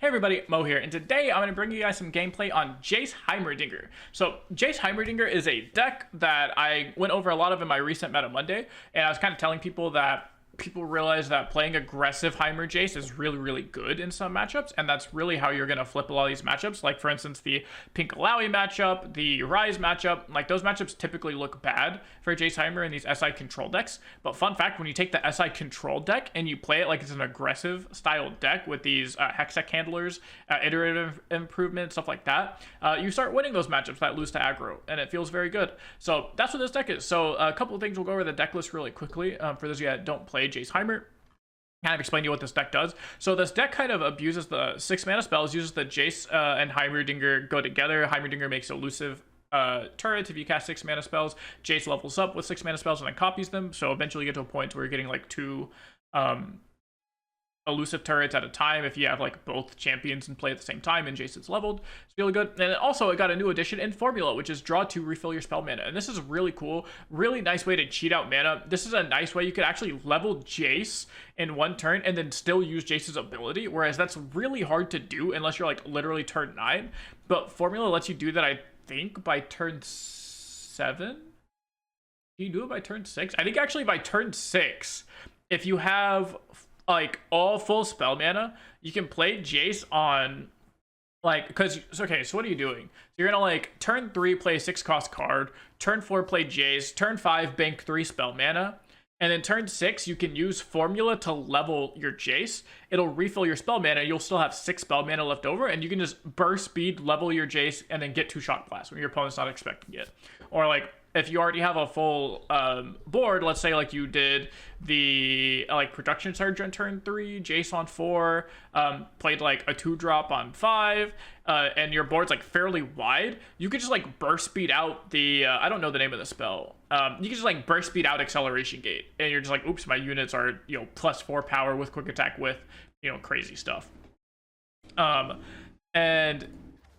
Hey everybody, Mo here, and today I'm going to bring you guys some gameplay on Jayce Heimer. So Jayce Heimer is a deck that I went over a lot of in my recent Meta Monday, and I was kind of telling people that people realize that playing aggressive Heimer Jayce is really good in some matchups, and that's really how you're going to flip a lot of these matchups. Like for instance, the Pink Alawi matchup, the Rise matchup, like those matchups typically look bad for Jayce Heimer in these SI control decks. But fun fact, when you take the SI control deck and you play it like it's an aggressive style deck with these hextech handlers, iterative improvement, stuff like that, you start winning those matchups that lose to aggro, and it feels very good. So that's what this deck is. So a couple of things, we'll go over the deck list really quickly for those of you that don't play Jayce Heimer. Kind of explain to you what this deck does. So this deck kind of abuses the 6 mana spells, uses the Jayce and Heimerdinger go together. Heimerdinger makes elusive turrets if you cast 6 mana spells. Jayce levels up with 6 mana spells and then copies them. So eventually you get to a point where you're getting like 2 elusive turrets at a time if you have like both champions in play at the same time, and Jayce is leveled. It's really good. And also it got a new addition in formula, which is draw to refill your spell mana, and this is really cool, really nice way to cheat out mana. This is a nice way you could actually level Jayce in one turn and then still use Jayce's ability, whereas that's really hard to do unless you're like literally turn 9. But formula lets you do that, I think, by turn 7. Can you do it by turn 6? I think actually by turn 6, if you have like all full spell mana, you can play Jayce on like, because okay, so what are you doing? So you're gonna like turn 3 play 6 cost card, turn 4 play Jayce, turn 5 bank 3 spell mana, and then turn 6 you can use formula to level your Jayce. It'll refill your spell mana, you'll still have 6 spell mana left over, and you can just burst speed, level your Jayce, and then get 2 shock blasts when your opponent's not expecting it. Or like if you already have a full board, let's say like you did the like production surge on turn 3, Jayce on 4, played like a 2-drop on 5, and your board's like fairly wide, you could just like burst speed out the I don't know the name of the spell. You can just like burst speed out acceleration gate, and you're just like, oops, my units are, you know, +4 power with quick attack with, you know, crazy stuff. And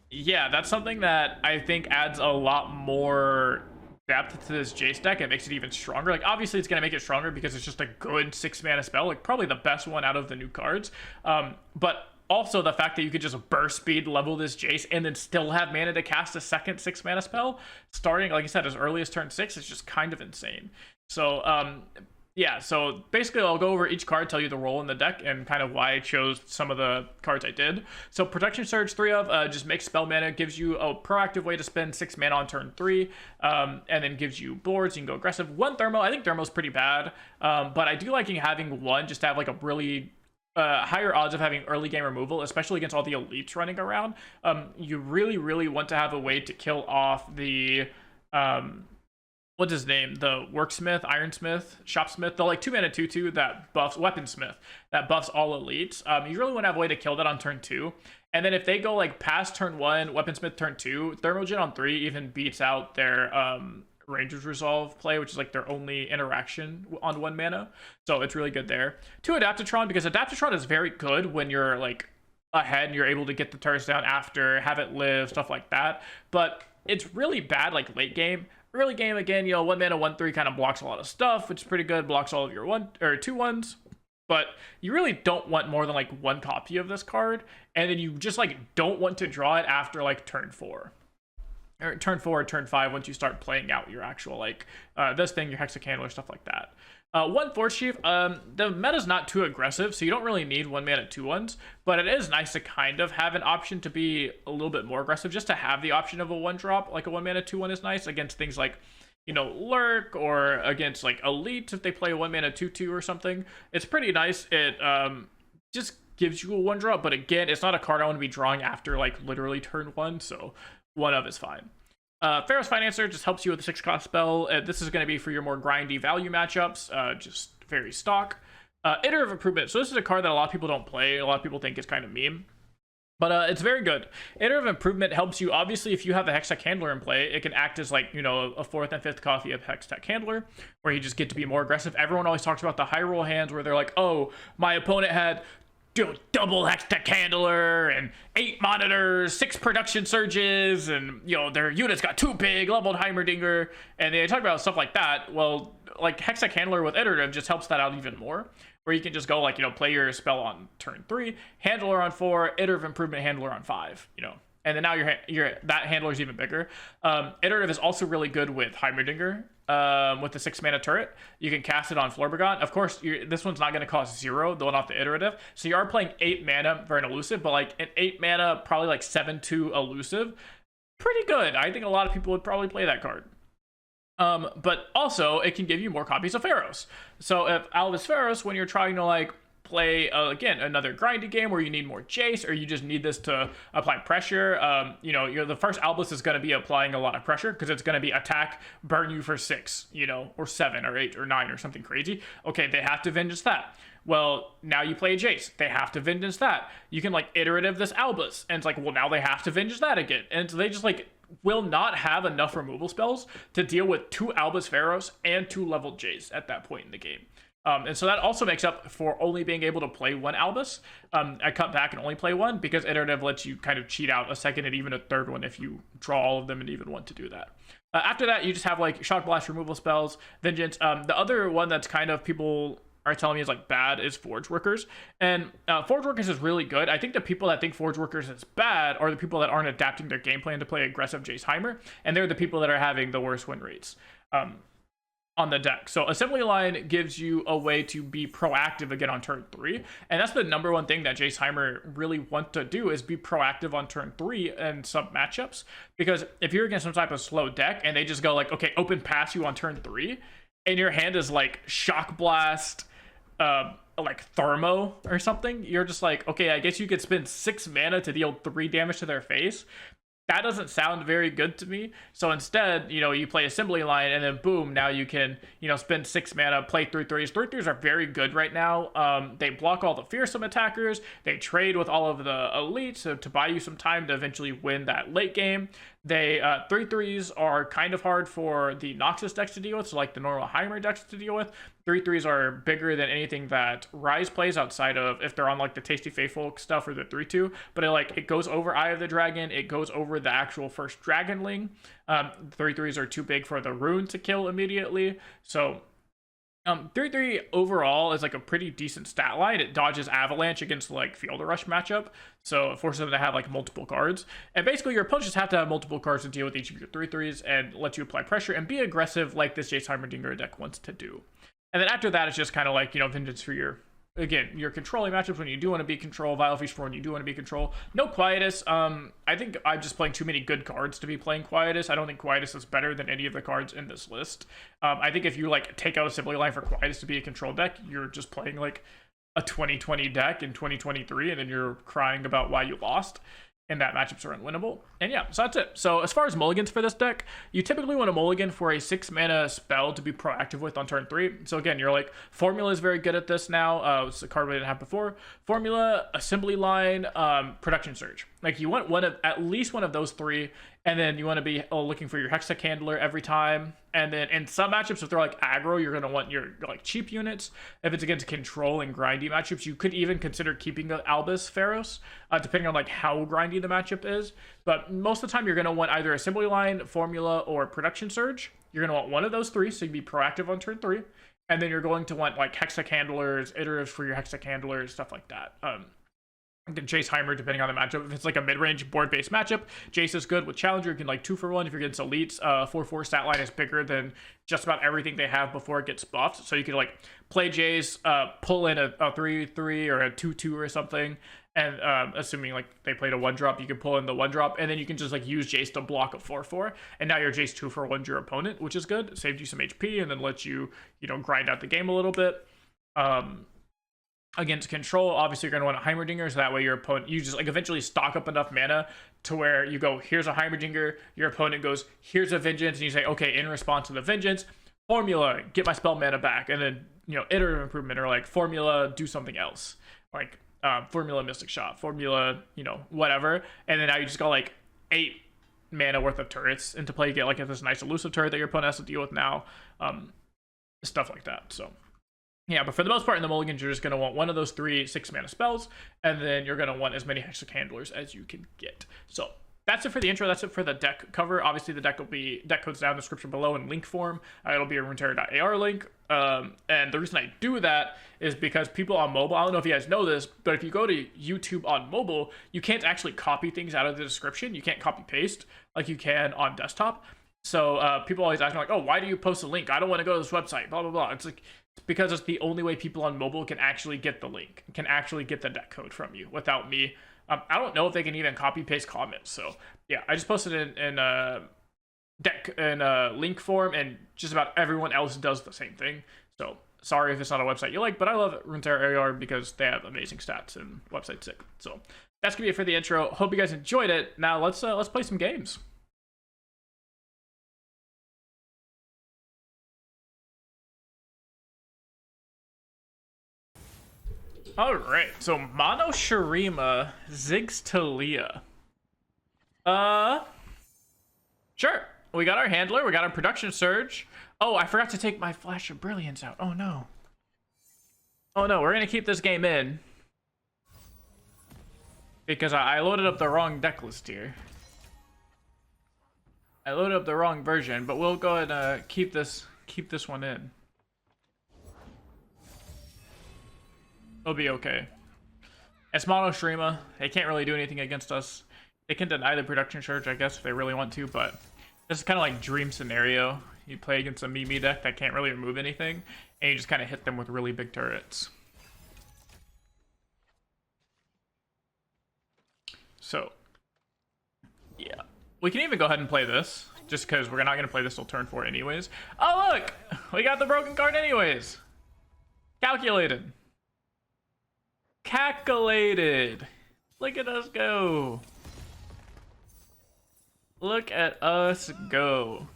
yeah, that's something that I think adds a lot more depth to this Jayce deck. It makes it even stronger. Like obviously it's going to make it stronger because it's just a good 6 mana spell, like probably the best one out of the new cards. But also the fact that you could just burst speed level this Jayce and then still have mana to cast a second 6 mana spell starting, like I said, as early as turn 6 is just kind of insane. So yeah, so basically I'll go over each card, tell you the role in the deck and kind of why I chose some of the cards I did. So Protection Surge 3 of just makes spell mana, gives you a proactive way to spend 6 mana on turn 3, and then gives you boards. You can go aggressive. 1 Thermo, I think Thermo's pretty bad, but I do like having 1 just to have like a really higher odds of having early game removal, especially against all the elites running around. You really want to have a way to kill off the what's his name, the worksmith, ironsmith, shopsmith, the like 2 mana 2/2 that buffs weaponsmith, that buffs all elites. You really want to have a way to kill that on turn 2, and then if they go like past turn 1, weaponsmith turn 2, thermogen on 3 even beats out their ranger's resolve play, which is like their only interaction on 1 mana, so it's really good there. 2 adaptatron, because adaptatron is very good when you're like ahead and you're able to get the turrets down after, have it live, stuff like that, but it's really bad like late game. Early game, again, you know, 1 mana 1/3 kind of blocks a lot of stuff, which is pretty good, blocks all of your 1 or 2 1s, but you really don't want more than like 1 copy of this card, and then you just like don't want to draw it after like turn 4 or turn 4 or turn 5 once you start playing out your actual like this thing, your hextech handler, stuff like that. 1 Force Chief, the meta's not too aggressive, so you don't really need 1 mana 2/1s, but it is nice to kind of have an option to be a little bit more aggressive. Just to have the option of a 1-drop, like a 1 mana 2/1 is nice against things like, you know, Lurk, or against like elites if they play a 1 mana 2/2 or something. It's pretty nice. It just gives you a 1-drop, but again, it's not a card I want to be drawing after like literally turn 1, so 1 of is fine. Pharaoh's Financer just helps you with the 6 cost spell. This is going to be for your more grindy value matchups, just very stock. Iterative Improvement. So this is a card that a lot of people don't play. A lot of people think it's kind of meme, but it's very good. Iterative Improvement helps you, obviously, if you have a Hextech Handler in play, it can act as like, you know, a 4th and 5th copy of Hextech Handler, where you just get to be more aggressive. Everyone always talks about the high roll hands where they're like, oh, my opponent had double Hextech Handler and 8 monitors, 6 production surges, and you know their units got too big, leveled Heimerdinger, and they talk about stuff like that. Well, like Hextech Handler with iterative just helps that out even more. where you can just go like, play your spell on turn 3, handler on 4, iterative improvement handler on 5, and then now your that handler is even bigger. Iterative is also really good with Heimerdinger. With the 6 mana turret, you can cast it on Florbegon. Of course, this one's not going to cost 0, the one off the iterative. So you are playing 8 mana for an elusive, but like an 8 mana, probably like 7/2 elusive, pretty good. I think a lot of people would probably play that card. But also, it can give you more copies of Pharaohs. So if Albus Pharaohs, when you're trying to like play again another grindy game where you need more Jayce, or you just need this to apply pressure, the first Albus is going to be applying a lot of pressure because it's going to be attack, burn you for 6, or 7 or 8 or 9 or something crazy. Okay, they have to vengeance that. Well, now you play Jayce, they have to vengeance that. You can like iterative this Albus, and it's like, well, now they have to vengeance that again, and so they just like will not have enough removal spells to deal with 2 Albus Pharaohs and 2 leveled Jayce at that point in the game. And so that also makes up for only being able to play 1 Albus. I cut back and only play 1 because iterative lets you kind of cheat out a second and even a third one if you draw all of them and even want to do that. After that, you just have like Shock Blast removal spells, Vengeance. The other one that's kind of people are telling me is like bad is Forge Workers. And Forge Workers is really good. I think the people that think Forge Workers is bad are the people that aren't adapting their game plan to play aggressive Jayce Heimer, and they're the people that are having the worst win rates on the deck. So Assembly Line gives you a way to be proactive again on turn 3, and that's the number one thing that Jayce Heimer really want to do, is be proactive on turn 3 in some matchups. Because if you're against some type of slow deck and they just go like, okay, open pass you on turn 3, and your hand is like Shock Blast, like Thermo or something, you're just like, okay, I guess you could spend 6 mana to deal 3 damage to their face. That doesn't sound very good to me. So instead, you play Assembly Line, and then boom, now you can, spend 6 mana, play 3/3s. 3/3s are very good right now. They block all the fearsome attackers. They trade with all of the elites to buy you some time to eventually win that late game. They 3/3s are kind of hard for the Noxus decks to deal with, so like the normal Heimer decks to deal with. 3/3s are bigger than anything that Rise plays outside of if they're on like the Tasty Faithful stuff or the 3/2. But it goes over Eye of the Dragon. It goes over the actual first Dragonling. 3/3s are too big for the rune to kill immediately. So 3/3 overall is like a pretty decent stat line. It dodges Avalanche against like Field Rush matchup, so it forces them to have like multiple cards. And basically your opponents just have to have multiple cards to deal with each of your 3/3s and let you apply pressure and be aggressive like this Jayce Heimerdinger deck wants to do. And then after that, it's just kind of like, vengeance for your controlling matchups when you do want to be control, Vile Feast for when you do want to be control. No Quietus. I think I'm just playing too many good cards to be playing Quietus. I don't think Quietus is better than any of the cards in this list. I think if you like take out Assembly Line for Quietus to be a control deck, you're just playing like a 2020 deck in 2023, and then you're crying about why you lost. And that matchups are unwinnable. And yeah, so that's it. So as far as mulligans for this deck, you typically want a mulligan for a 6 mana spell to be proactive with on turn 3. So again, you're like, Formula is very good at this now. It's a card we didn't have before. Formula, Assembly Line, Production Surge. Like you want at least one of those 3, and then you want to be looking for your Hextech Handler every time. And then in some matchups, if they're like aggro, you're going to want your like cheap units. If it's against control and grindy matchups, you could even consider keeping the Albus Pharaohs, depending on like how grindy the matchup is. But most of the time, you're going to want either Assembly Line, Formula, or Production Surge. You're going to want one of those 3, so you can be proactive on turn 3. And then you're going to want like Hextech Handlers, Iteratives for your Hextech Handlers, stuff like that. Jayce Heimer, depending on the matchup. If it's like a mid-range board-based matchup, Jayce is good with Challenger. You can like 2-for-1. If you're against Elites, 4/4 stat line is bigger than just about everything they have before it gets buffed. So you can like play Jayce, pull in a 3/3 or a 2/2 or something, and assuming like they played a 1-drop, you can pull in the 1-drop, and then you can just like use Jayce to block a 4/4, and now your Jayce 2-for-1 your opponent, which is good. It saved you some HP and then lets you grind out the game a little bit. Against control, obviously you're going to want a Heimerdinger, so that way your opponent, you just like eventually stock up enough mana to where you go, here's a Heimerdinger, your opponent goes, here's a Vengeance, and you say, okay, in response to the Vengeance, Formula, get my spell mana back, and then iterative improvement, or like Formula, do something else, like Formula Mystic Shot, Formula whatever, and then now you just got like 8 mana worth of turrets into play. You get like this nice elusive turret that your opponent has to deal with now, stuff like that. So yeah, but for the most part in the mulligans, you're just going to want one of those 3 6 mana spells, and then you're going to want as many Hextech Handlers as you can get. So that's it for the intro. That's it for the deck cover. Obviously, the deck code's down in the description below in link form. It'll be a runeterra.ar link. And the reason I do that is because people on mobile, I don't know if you guys know this, but if you go to YouTube on mobile, you can't actually copy things out of the description. You can't copy paste like you can on desktop. So people always ask me like, oh, why do you post a link? I don't want to go to this website, blah, blah, blah. It's like, it's because it's the only way people on mobile can actually get the link, can actually get the deck code from you without me. I don't know if they can even copy paste comments. So yeah, I just posted it in link form, and just about everyone else does the same thing. So sorry if it's not a website you like, but I love runeterra.ar because they have amazing stats and website's sick. So that's gonna be it for the intro. Hope you guys enjoyed it. Now let's play some games. Alright, so Mono Shurima, Ziggs Talia. Sure. We got our handler, we got our production surge. Oh, I forgot to take my Flash of Brilliance out. Oh no. Oh no, we're gonna keep this game in. Because I loaded up the wrong deck list here. I loaded up the wrong version, but we'll go ahead and keep this one in. It'll be okay. It's Mono Shurima. They can't really do anything against us. They can deny the production surge, I guess, if they really want to, but this is kind of like dream scenario. You play against a Mimi deck that can't really remove anything, and you just kind of hit them with really big turrets. So, yeah. We can even go ahead and play this, just because we're not going to play this till turn 4 anyways. Oh, look! We got the broken card anyways! Calculated. Calculated. Look at us go. Look at us go.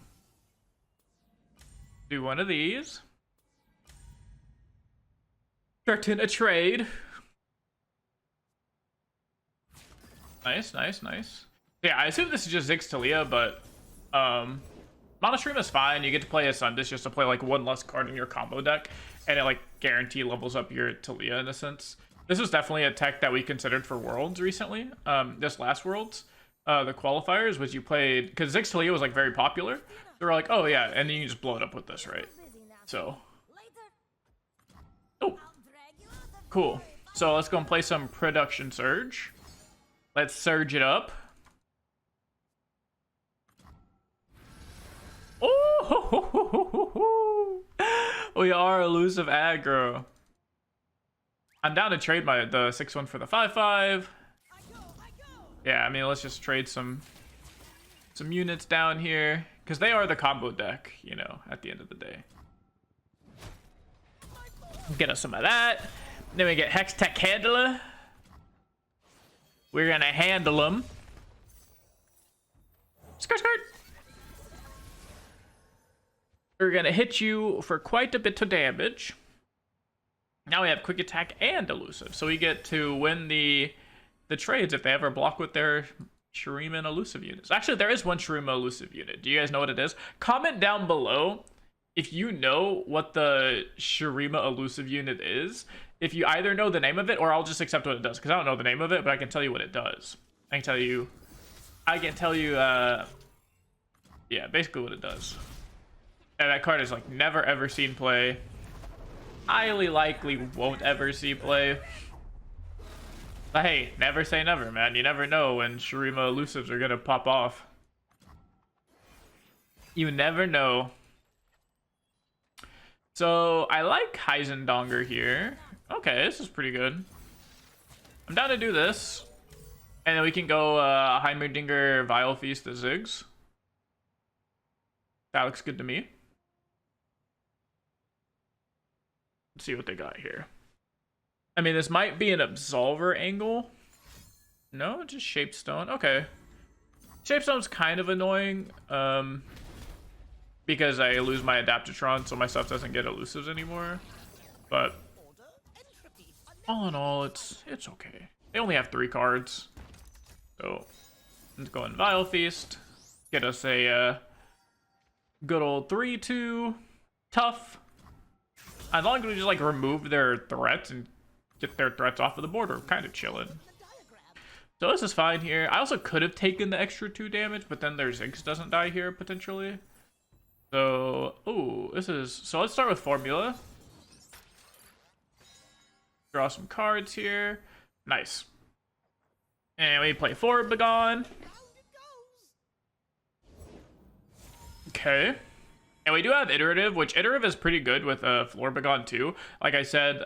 Do one of these. Threaten a trade. Nice, nice, nice. Yeah, I assume this is just Ziggs Talia, but Mono Shurima is fine. You get to play a Sundish just to play like one less card in your combo deck, and it like guarantee levels up your Talia in a sense. This is definitely a tech that we considered for Worlds recently. This last Worlds, the qualifiers, was you played, because Ziggs Talia was like very popular. They were like, oh yeah, and then you just blow it up with this, right? So, oh, cool. So let's go and play some production surge. Let's surge it up. Oh, ho, ho, ho, ho, ho. We are elusive aggro. I'm down to trade the 6-1 for the 5-5. Yeah, I mean, let's just trade some units down here, because they are the combo deck, you know, at the end of the day. Get us some of that. Then we get Hex Tech Handler. We're gonna handle them. Skirt, skirt. We're gonna hit you for quite a bit of damage. Now we have quick attack and elusive, so we get to win the trades if they ever block with their Shurima and elusive units. Actually, there is one Shurima elusive unit. Do you guys know what it is? Comment down below if you know what the Shurima elusive unit is. If you either know the name of it, or I'll just accept what it does, because I don't know the name of it, but I can tell you what it does. I can tell you, yeah, basically what it does. And that card is like never ever seen play. Highly likely won't ever see play. But hey, never say never, man. You never know when Shurima elusives are gonna pop off. You never know. So I like Heisendonger here. Okay, this is pretty good. I'm down to do this. And then we can go Heimerdinger Vile Feast the Ziggs. That looks good to me. Let's see what they got here. I mean, this might be an Absolver angle. No, just Shapestone. Okay. Shapestone's kind of annoying. Because I lose my Adaptatron, so my stuff doesn't get elusives anymore. But all in all, it's okay. They only have 3 cards. So let's go in Vile Feast. Get us a good old 3-2. Tough. As long as we just like remove their threats and get their threats off of the board, we're kind of chilling. So this is fine here. I also could have taken the extra 2 damage, but then their Ziggs doesn't die here potentially. So, oh, this is... So let's start with Formula. Draw some cards here. Nice. And we play Forbegon. Okay. And we do have Iterative, which Iterative is pretty good with Florbegon too. Like I said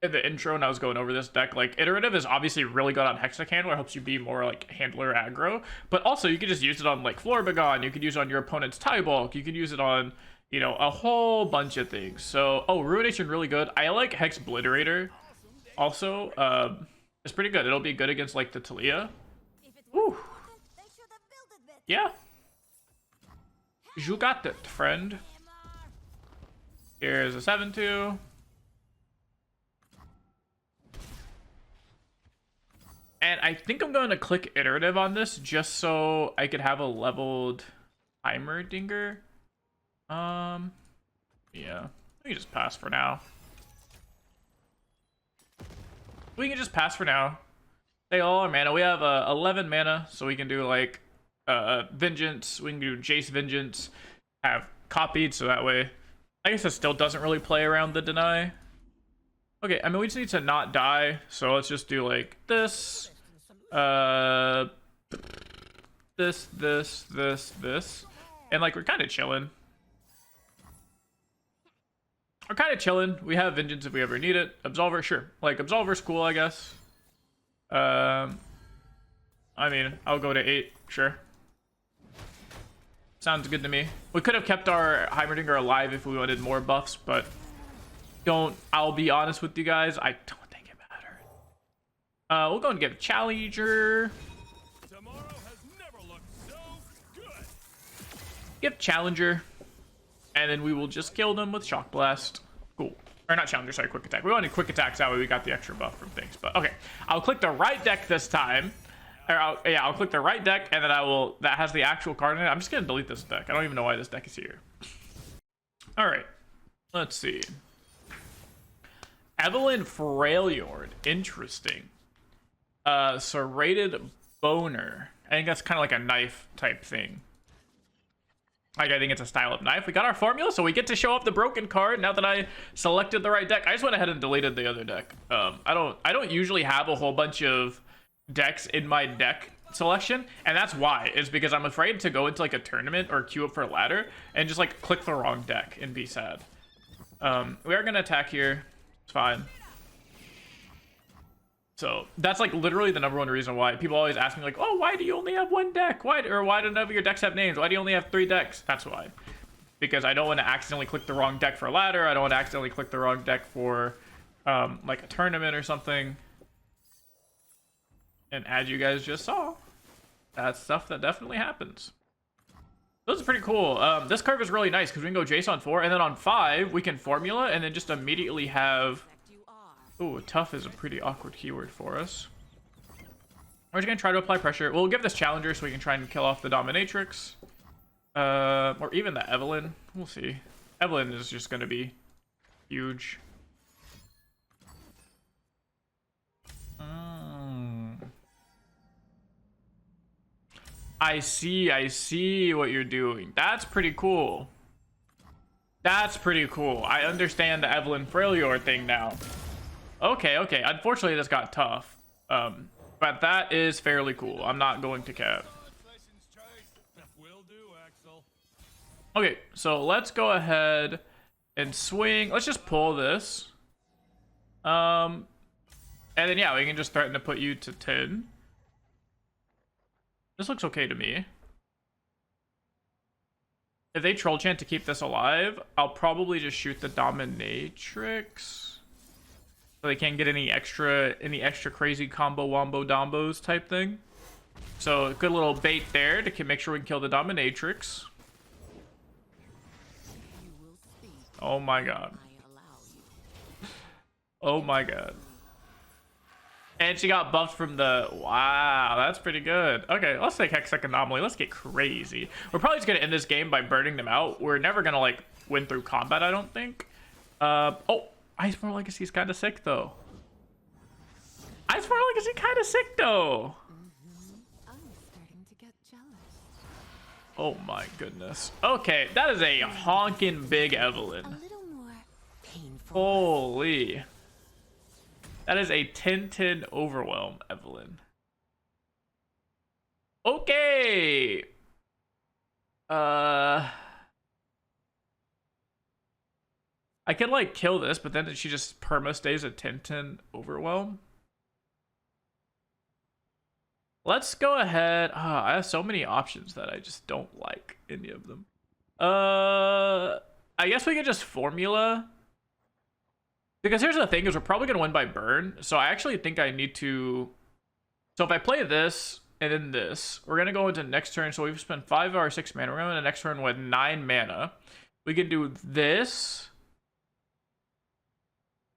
in the intro when I was going over this deck, like Iterative is obviously really good on Hextech Handler, helps you be more like handler aggro. But also you could just use it on like Florbegon, you could use it on your opponent's tie bulk, you could use it on, you know, a whole bunch of things. So, oh, Ruination really good. I like Hex Obliterator also. It's pretty good. It'll be good against like the Talia. Woo. Yeah. You got it, friend. Here's a 7-2. And I think I'm going to click Iterative on this just so I could have a leveled Heimerdinger. Yeah. We can just pass for now. We can just pass for now. They all are mana. We have 11 mana, so we can do like Vengeance. We can do Jayce Vengeance. Have copied, so that way, I guess it still doesn't really play around the deny. Okay, I mean we just need to not die, so let's just do like this, this, and like we're kind of chilling. We're kind of chilling. We have Vengeance if we ever need it. Absolver, sure. Like, Absolver's cool, I guess. I mean, I'll go to 8, sure. Sounds good to me. We could have kept our Heimerdinger alive if we wanted more buffs, but I'll be honest with you guys, I don't think it mattered. We'll go and get Challenger. Tomorrow has never looked so good. Give Challenger. And then we will just kill them with Shock Blast. Cool. Or not Challenger, sorry, Quick Attack. We wanted Quick Attacks, that way we got the extra buff from things. But okay, I'll click the right deck this time. Or I'll click the right deck, and then that has the actual card in it. I'm just going to delete this deck. I don't even know why this deck is here. All right. Let's see. Evelyn Freljord. Interesting. Serrated Boner. I think that's kind of like a knife type thing. Like, I think it's a style of knife. We got our formula, so we get to show up the broken card now that I selected the right deck. I just went ahead and deleted the other deck. I don't usually have a whole bunch of decks in my deck selection, and that's why. Is because I'm afraid to go into like a tournament or queue up for a ladder and just like click the wrong deck and be sad. We are gonna attack here. It's fine. So that's like literally the #1 reason why people always ask me like, oh, why do you only have 1 deck? Why do none of your decks have names? Why do you only have 3 decks? That's why. Because I don't want to accidentally click the wrong deck for a ladder. I don't want to accidentally click the wrong deck for like a tournament or something. And as you guys just saw, that's stuff that definitely happens. This is pretty cool. This curve is really nice because we can go Jayce on 4, and then on 5 we can formula and then just immediately have... Ooh, tough is a pretty awkward keyword for us. We're just going to try to apply pressure. We'll give this Challenger so we can try and kill off the Dominatrix. Or even the Evelyn. We'll see. Evelyn is just going to be huge. I see what you're doing. That's pretty cool. That's pretty cool. I understand the Evelyn Freljord thing now. Okay. Unfortunately, this got tough. But that is fairly cool. I'm not going to cap. Okay, so let's go ahead and swing. Let's just pull this. And then, yeah, we can just threaten to put you to 10. This looks okay to me. If they troll chant to keep this alive, I'll probably just shoot the Dominatrix. So they can't get any extra crazy combo wombo dombos type thing. So good little bait there to make sure we can kill the Dominatrix. Oh my god. Oh my god. And she got buffed from the... Wow, that's pretty good. Okay, let's take Hextech Anomaly. Let's get crazy. We're probably just going to end this game by burning them out. We're never going to, like, win through combat, I don't think. Oh, Iceborne Legacy is kind of sick, though. I Is Mulligan, is he kind of sick though? I'm starting to get jealous. Oh my goodness. Okay, that is a honking big Evelyn. A little more painful. Holy. That is a 10-10 overwhelm, Evelyn. Okay. I could like kill this, but then she just perma stays at 10-10 overwhelm. Let's go ahead. I have so many options that I just don't like any of them. I guess we could just formula. Because here's the thing, is we're probably gonna win by burn. So I actually think I need to. So if I play this and then this, we're gonna go into next turn. So we've spent 5 or 6 mana. We're going to next turn with 9 mana. We can do this.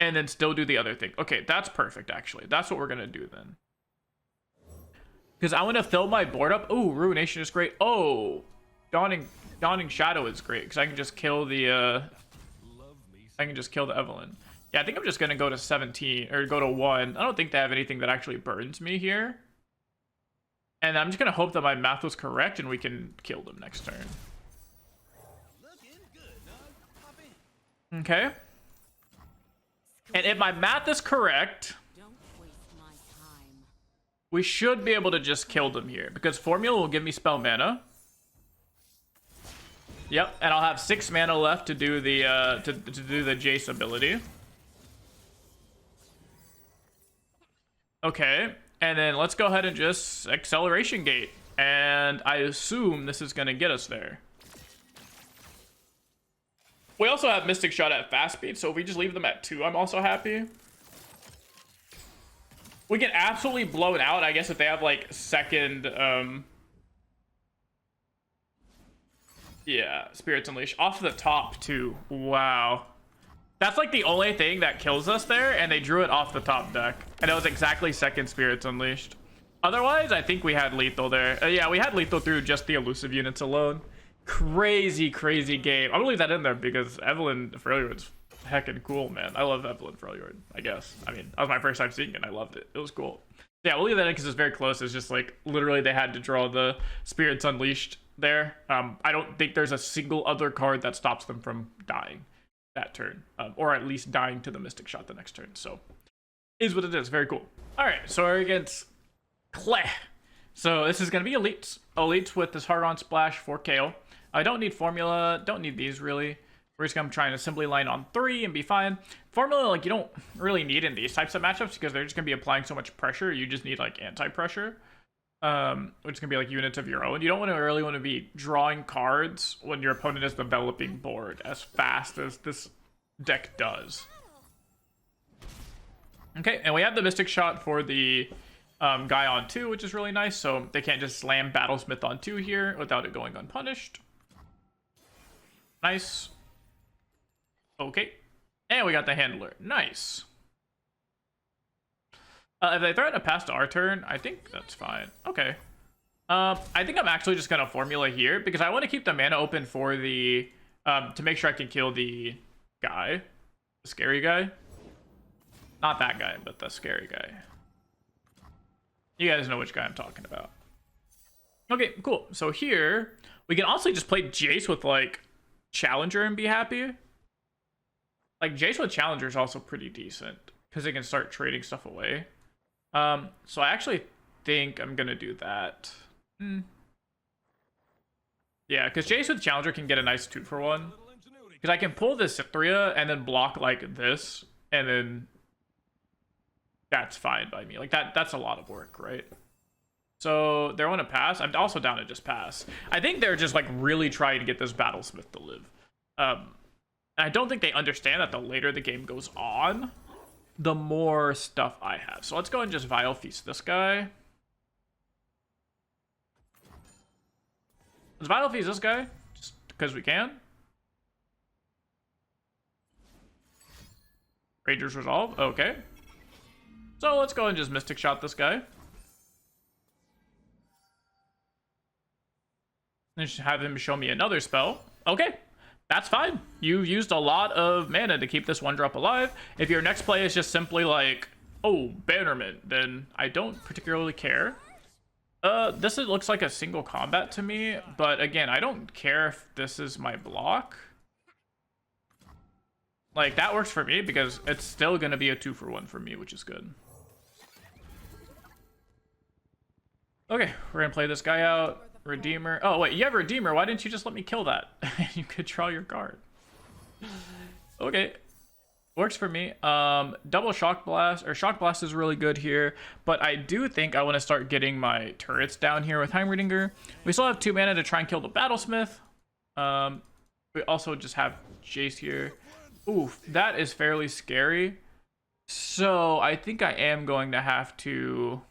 And then still do the other thing. Okay, that's perfect actually. That's what we're gonna do then. Because I want to fill my board up. Oh, Ruination is great. Oh, Dawning Shadow is great. Because I can just kill the Evelyn. Yeah, I think I'm just gonna go to 17 or go to 1. I don't think they have anything that actually burns me here. And I'm just gonna hope that my math was correct and we can kill them next turn. Okay. And if my math is correct, we should be able to just kill them here because formula will give me spell mana. Yep, and I'll have 6 mana left to do the to do the Jayce ability. Okay, and then let's go ahead and just acceleration gate, and I assume this is gonna get us there. We also have Mystic Shot at fast speed, so if we just leave them at 2, I'm also happy. We get absolutely blown out, I guess, if they have like second yeah, Spirits Unleashed off the top too. Wow. That's like the only thing that kills us there, and they drew it off the top deck. And it was exactly second Spirits Unleashed. Otherwise, I think we had lethal there. Yeah, we had lethal through just the elusive units alone. Crazy, crazy game. I'm gonna leave that in there because Evelyn Freljord's heckin' cool, man. I love Evelyn Freljord, I guess. I mean, that was my first time seeing it, and I loved it. It was cool. Yeah, we'll leave that in because it's very close. It's just like, literally, they had to draw the Spirits Unleashed there. I don't think there's a single other card that stops them from dying that turn, or at least dying to the Mystic Shot the next turn. So is what it is. Very cool. All right, so we're against Clay. So this is gonna be elites with this hard on splash for KO. I don't need formula, don't need these really. We're just gonna try and assembly line on 3 and be fine. Formula, like, you don't really need in these types of matchups because they're just gonna be applying so much pressure. You just need like anti-pressure, which is gonna be like units of your own. You don't really want to be drawing cards when your opponent is developing board as fast as this deck does. Okay, and we have the Mystic Shot for the guy on 2, which is really nice. So they can't just slam Battlesmith on 2 here without it going unpunished. Nice. Okay, and we got the Handler. Nice. If they threaten a pass to our turn, I think that's fine. Okay. I think I'm actually just gonna formula here because I want to keep the mana open for the to make sure I can kill the guy, the scary guy. Not that guy, but the scary guy. You guys know which guy I'm talking about. Okay, cool. So here we can also just play Jayce with like Challenger and be happy. Like Jayce with Challenger is also pretty decent because they can start trading stuff away. So I actually think I'm gonna do that. Yeah, because Jayce with Challenger can get a nice 2-for-1. Because I can pull this Cythria and then block like this, and then that's fine by me. Like that's a lot of work, right? So they want to pass. I'm also down to just pass. I think they're just like really trying to get this Battlesmith to live. I don't think they understand that the later the game goes on, the more stuff I have. So let's go and just Vile Feast this guy. Let's Vile Feast this guy, just because we can. Rangers Resolve, okay. So let's go and just Mystic Shot this guy. And just have him show me another spell. Okay, that's fine. You used a lot of mana to keep this 1-drop alive. If your next play is just simply like Oh, Bannerman. Then I don't particularly care. This looks like a single combat to me, but again, I don't care if this is my block. Like, that works for me because it's still gonna be a 2-for-1 for me, which is good. Okay, we're gonna play this guy out. Redeemer. Oh, wait, you have a Redeemer. Why didn't you just let me kill that? You could draw your card. Okay. Works for me. Double Shock Blast, or Shock Blast is really good here, but I do think I want to start getting my turrets down here with Heimerdinger. We still have 2 mana to try and kill the Battlesmith. We also just have Jayce here. Oof, that is fairly scary. So I think I am going to have to...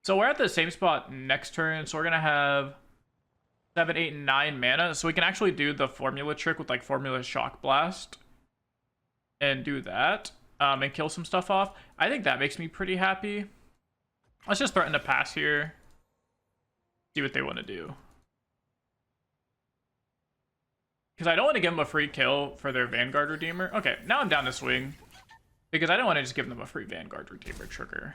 So we're at the same spot next turn, so we're going to have 7, 8, and 9 mana, so we can actually do the formula trick with like Formula Shock Blast. And do that, and kill some stuff off. I think that makes me pretty happy. Let's just threaten to pass here. See what they want to do. Because I don't want to give them a free kill for their Vanguard Redeemer. Okay, now I'm down to swing. Because I don't want to just give them a free Vanguard Redeemer trigger.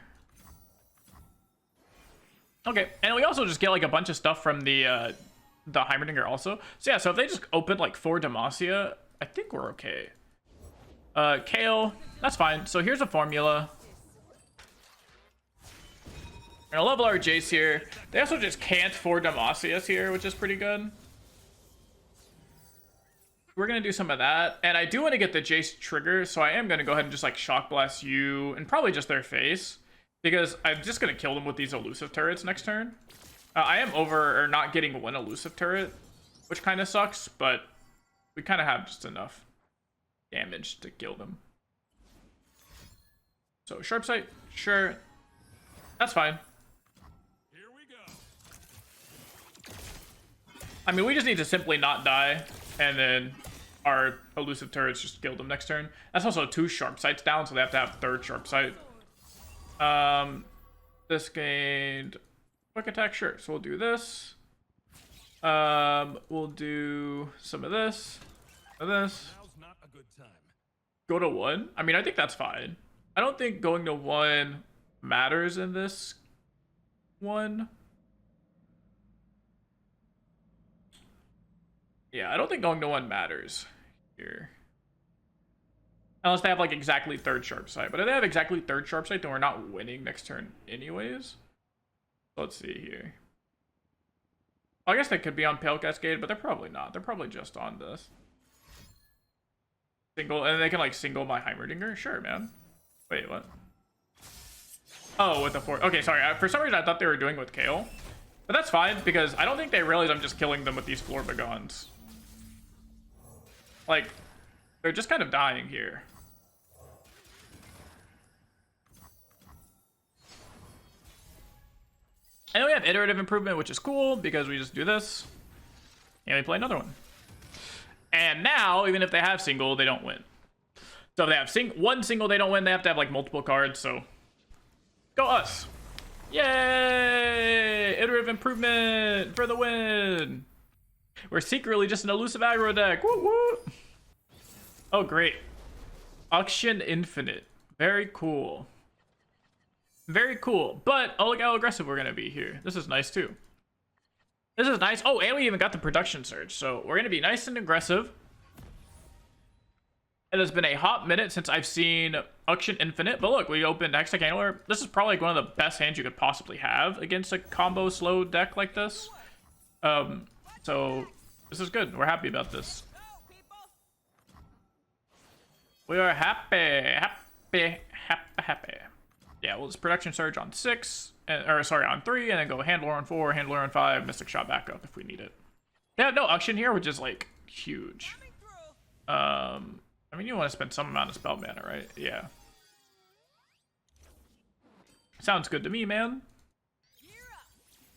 Okay, and we also just get like a bunch of stuff from the Heimerdinger also. So yeah, so if they just open like 4 Demacia, I think we're okay. Kale, that's fine. So here's a formula. We're gonna level our Jayce here. They also just can't 4 Demacias here, which is pretty good. We're gonna do some of that. And I do want to get the Jayce trigger, so I am gonna go ahead and just like Shock Blast you, and probably just their face. Because I'm just gonna kill them with these elusive turrets next turn. I am not getting 1 elusive turret, which kind of sucks, but we kind of have just enough damage to kill them. So sharp sight, sure, that's fine. Here we go. I mean, we just need to simply not die, and then our elusive turrets just kill them next turn. That's also 2 sharp sights down, so they have to have 3rd sharp sight. This gained quick attack, sure. So we'll do this. We'll do some of this. Go to 1? I mean, I think that's fine. I don't think going to 1 matters in this one. Yeah, I don't think going to 1 matters here. Unless they have like exactly 3rd sharp sight. But if they have exactly 3rd sharp sight, then we're not winning next turn anyways. Let's see here. I guess they could be on Pale Cascade, but they're probably not. They're probably just on this. Single, and they can like single my Heimerdinger? Sure, man. Wait, what? Oh, with the 4. Okay, sorry. For some reason, I thought they were doing it with Kale. But that's fine, because I don't think they realize I'm just killing them with these Florbagons. Like, they're just kind of dying here. And then we have Iterative Improvement, which is cool, because we just do this. And we play another one. And now, even if they have single, they don't win. So if they have 1 single, they don't win. They have to have like multiple cards, so go us. Yay! Iterative Improvement for the win. We're secretly just an elusive aggro deck. Woo woo! Oh, great. Auction Infinite. Very cool. Very cool. But, oh, look how aggressive we're going to be here. This is nice, too. This is nice. Oh, and we even got the production surge. So we're going to be nice and aggressive. It has been a hot minute since I've seen Auction Infinite. But look, we opened Hextech Handler. This is probably like one of the best hands you could possibly have against a combo slow deck like this. So this is good. We're happy about this. We are happy. Yeah, we'll just production surge on 6, or sorry, on 3, and then go handler on 4, handler on 5, mystic shot back up if we need it. They have no auction here, which is like huge. I mean, you want to spend some amount of spell mana, right? Yeah. Sounds good to me, man.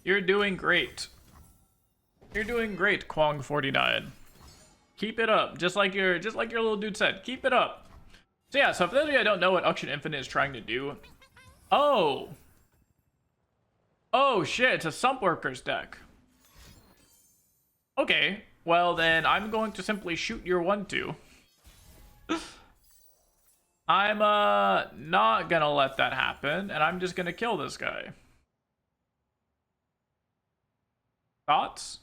You're doing great. You're doing great, Kwong49. Keep it up, just like your little dude said. Keep it up. So yeah, so for those of you that don't know what Auction Infinite is trying to do, oh shit, it's a Sump Workers deck. Okay, well then I'm going to simply shoot your 1/2. I'm not gonna let that happen, and I'm just gonna kill this guy. Thoughts?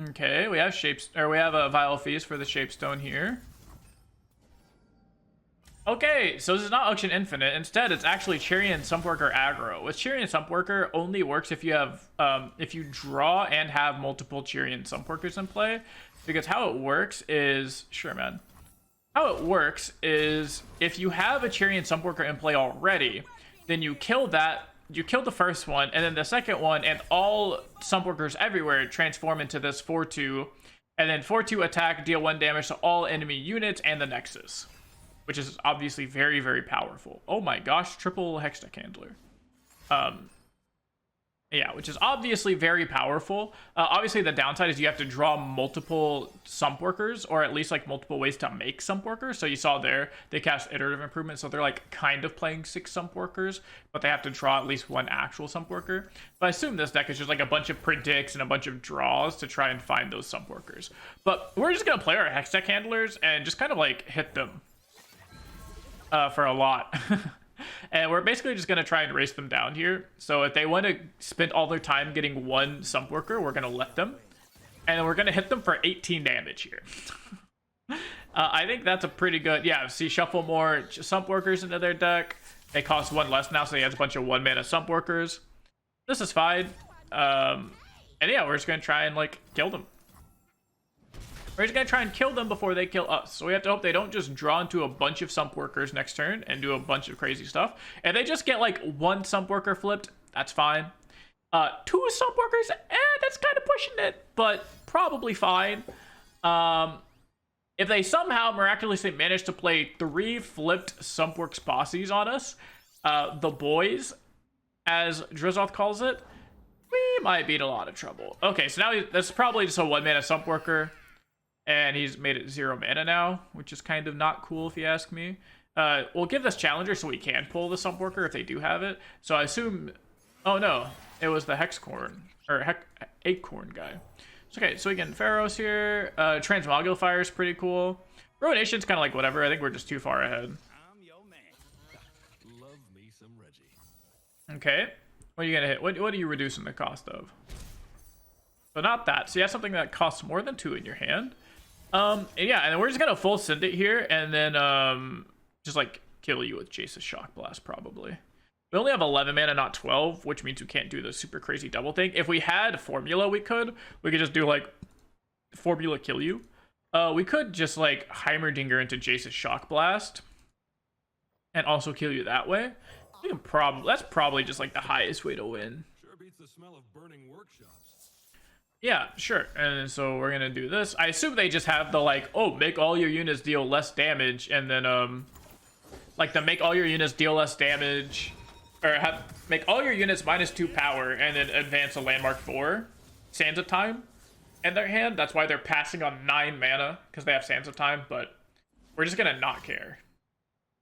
Okay, we have we have a Vial Feast for the Shapestone here. Okay, so this is not Auction Infinite. Instead, it's actually Charian Sumpworker aggro. With Charian Sumpworker, only works if you have if you draw and have multiple Charian Sumpworkers in play. Because how it works is man. How it works is if you have a Charian Sumpworker in play already, then you kill that. You kill the first one, and then the second one, and all Sumpworkers everywhere transform into this 4/2, and then 4/2 attack, deal 1 damage to all enemy units and the Nexus, which is obviously very, very powerful. Oh my gosh, triple Hextech Handler. Yeah, which is obviously very powerful. Obviously, the downside is you have to draw multiple Sumpworkers, or at least like multiple ways to make Sumpworkers. So you saw there, they cast Iterative Improvement, so they're like kind of playing 6 Sumpworkers, but they have to draw at least 1 actual Sumpworker. But I assume this deck is just like a bunch of predicts and a bunch of draws to try and find those Sumpworkers. But we're just gonna play our Hextech Handlers and just kind of like hit them for a lot. And we're basically just going to try and race them down here. So if they want to spend all their time getting 1 Sumpworker, we're going to let them. And then we're going to hit them for 18 damage here. I think that's a pretty good... Yeah, see, shuffle more Sumpworkers into their deck. They cost 1 less now, so he has a bunch of 1-mana Sumpworkers. This is fine. And yeah, we're just going to try and, like, kill them. We're just going to try and kill them before they kill us. So we have to hope they don't just draw into a bunch of Sumpworkers next turn and do a bunch of crazy stuff. If they just get like 1 Sumpworker flipped, that's fine. 2 Sumpworkers, that's kind of pushing it, but probably fine. If they somehow miraculously manage to play 3 flipped Sumpworks Posses on us, the boys, as Drizoth calls it, we might be in a lot of trouble. Okay, so now that's probably just a 1-mana Sumpworker. And he's made it 0 mana now, which is kind of not cool if you ask me. We'll give this Challenger so we can pull the Sumpworker if they do have it. So I assume... Oh no, it was the Hexcorn, or Acorn guy. Okay, so we get Pharaohs here. Transmogrifier is pretty cool. Ruination's kind of like whatever. I think we're just too far ahead. I'm your man. Love me some Reggie. Okay, what are you gonna hit? What are you reducing the cost of? So not that. So you have something that costs more than 2 in your hand. And yeah, and then we're just gonna full send it here, and then just like kill you with Jayce's Shock Blast probably. We only have 11 mana, not 12, which means we can't do the super crazy double thing. If we had Formula, we could just do like Formula kill you. We could just like Heimerdinger into Jayce's Shock Blast, and also kill you that way. We can that's probably just like the highest way to win. Sure beats the smell of burning workshops. Yeah, sure. And so we're gonna do this. I assume they just have the like, oh, make all your units deal less damage, and then like the make all your units deal less damage, or make all your units -2 power, and then advance a landmark 4 Sands of Time in their hand. That's why they're passing on 9 mana, because they have Sands of Time. But we're just gonna not care.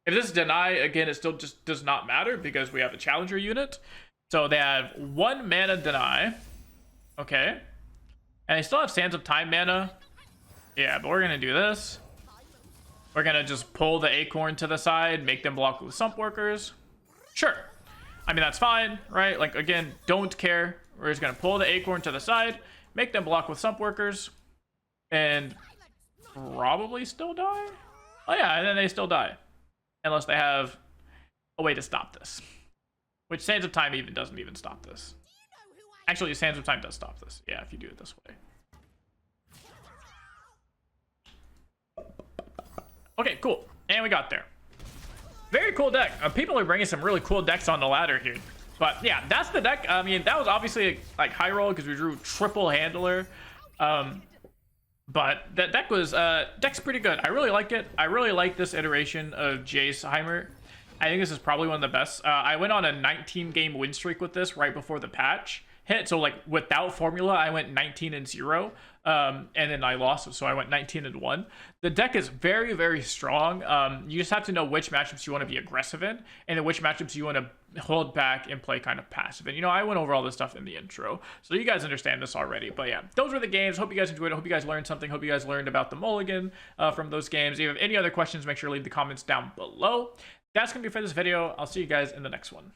If this is deny again, it still just does not matter because we have a Challenger unit. So they have 1 mana deny. Okay. And they still have Sands of Time mana. Yeah, but we're going to do this. We're going to just pull the Acorn to the side, make them block with Sumpworkers. Sure. I mean, that's fine, right? Like, again, don't care. We're just going to pull the Acorn to the side, make them block with Sumpworkers, and probably still die? Oh, yeah, and then they still die. Unless they have a way to stop this. Which Sands of Time doesn't even stop this. Actually, Sands of Time does stop this. Yeah, if you do it this way. Okay, cool. And we got there. Very cool deck. People are bringing some really cool decks on the ladder here. But yeah, that's the deck. I mean, that was obviously like high roll because we drew triple handler. But that deck was deck's pretty good. I really like it. I really like this iteration of Jayce Heimer. I think this is probably one of the best. I went on a 19-game win streak with this right before the patch. hit. So like without formula, I went 19-0, and then I lost, so I went 19-1. The deck is very, very strong. You just have to know which matchups you want to be aggressive in, and then which matchups you want to hold back and play kind of passive. And I went over all this stuff in the intro, so you guys understand this already. But yeah, those were the games. Hope you guys enjoyed it. Hope you guys learned something. Hope you guys learned about the Mulligan from those games. If you have any other questions, make sure to leave the comments down below. That's gonna be it for this video. I'll see you guys in the next one.